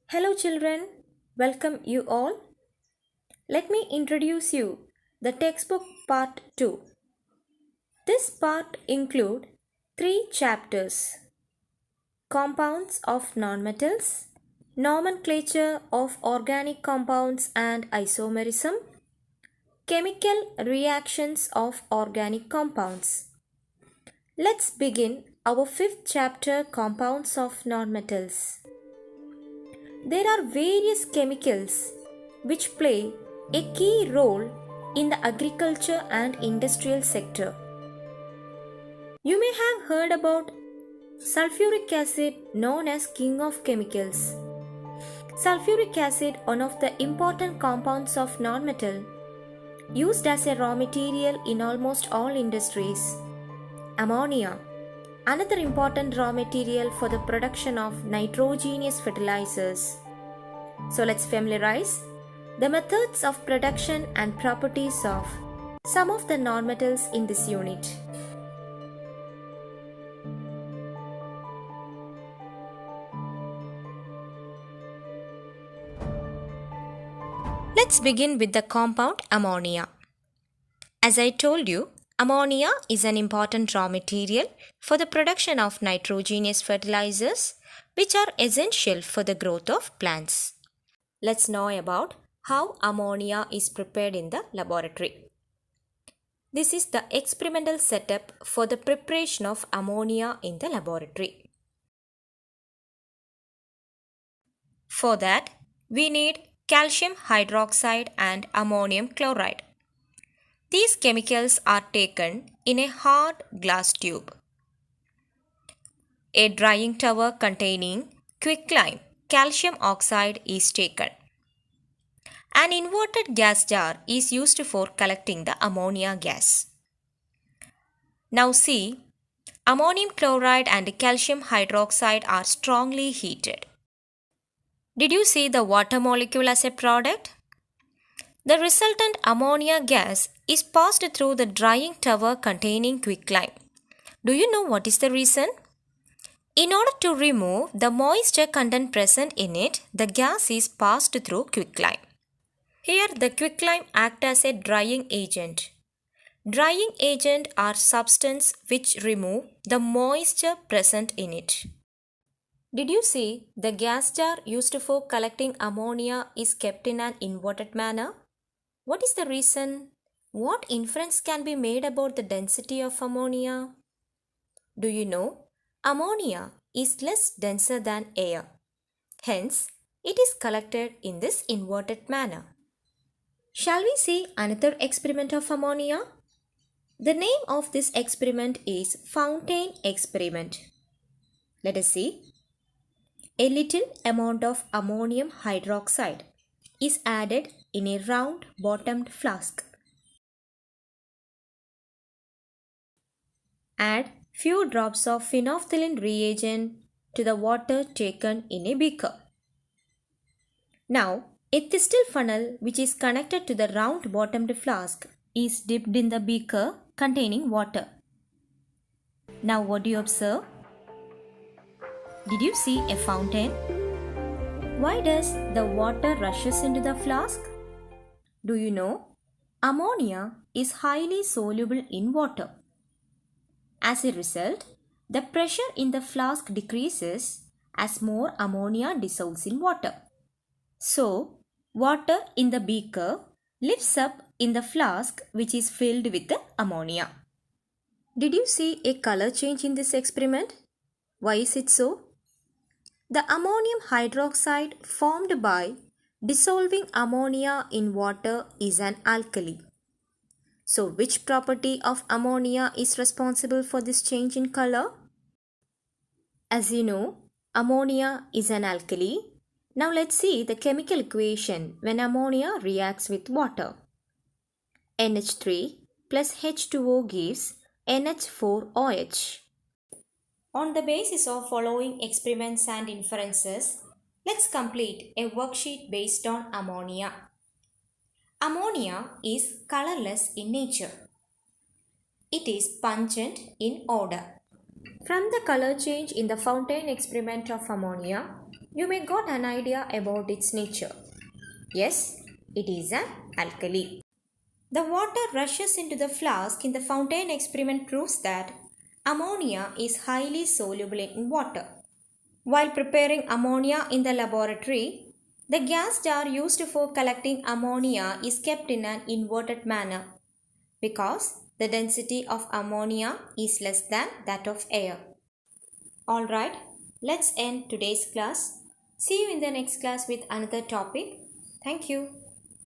Hello children, welcome you all. Let me introduce you the textbook part 2. This part include 3 chapters: compounds of nonmetals, nomenclature of organic compounds and isomerism, chemical reactions of organic compounds. Let's begin our 5th chapter, compounds of nonmetals. There are various chemicals which play a key role in the agriculture and industrial sector. You may have heard about sulfuric acid, known as king of chemicals. Sulfuric acid, one of the important compounds of nonmetal, used as a raw material in almost all industries. Ammonia, another important raw material for the production of nitrogenous fertilizers. So let's familiarize the methods of production and properties of some of the nonmetals in this unit. Let's begin with the compound ammonia. As I told you, ammonia is an important raw material for the production of nitrogenous fertilizers, which are essential for the growth of plants. Let's know about how ammonia is prepared in the laboratory. This is the experimental setup for the preparation of ammonia in the laboratory. For that, we need calcium hydroxide and ammonium chloride. These chemicals are taken in a hard glass tube. A drying tower containing quicklime calcium oxide is taken. An inverted gas jar is used for collecting the ammonia gas. Now see, ammonium chloride and calcium hydroxide are strongly heated. Did you see the water molecule as a product? The resultant ammonia gas is passed through the drying tower containing quicklime. Do you know what is the reason? In order to remove the moisture content present in it, the gas is passed through quicklime. Here the quicklime acts as a drying agent. Drying agent are substances which remove the moisture present in it. Did you see the gas jar used for collecting ammonia is kept in an inverted manner? What is the reason? What inference can be made about the density of ammonia? Do you know? Ammonia is less denser than air. Hence, it is collected in this inverted manner. Shall we see another experiment of ammonia? The name of this experiment is fountain experiment. Let us see. A little amount of ammonium hydroxide is added in a round bottomed flask. Add few drops of phenolphthalein reagent to the water taken in a beaker. Now, a thistle funnel which is connected to the round bottomed flask is dipped in the beaker containing water. Now what do you observe? Did you see a fountain? Why does the water rushes into the flask? Do you know? Ammonia is highly soluble in water. As a result, the pressure in the flask decreases as more ammonia dissolves in water. So, water in the beaker lifts up in the flask which is filled with the ammonia. Did you see a color change in this experiment? Why is it so? The ammonium hydroxide formed by dissolving ammonia in water is an alkali. So, which property of ammonia is responsible for this change in color? As you know, ammonia is an alkali. Now let's see the chemical equation when ammonia reacts with water. NH3 plus H2O gives NH4OH. On the basis of following experiments and inferences, let's complete a worksheet based on ammonia. Ammonia is colorless in nature. It is pungent in odor. From the color change in the fountain experiment of ammonia, You may got an idea about its nature. Yes, it is an alkali. The water rushes into the flask in the fountain experiment proves that ammonia is highly soluble in water. While preparing ammonia in the laboratory, the gas jar used for collecting ammonia is kept in an inverted manner because the density of ammonia is less than that of air. Alright, let's end today's class. See you in the next class with another topic. Thank you.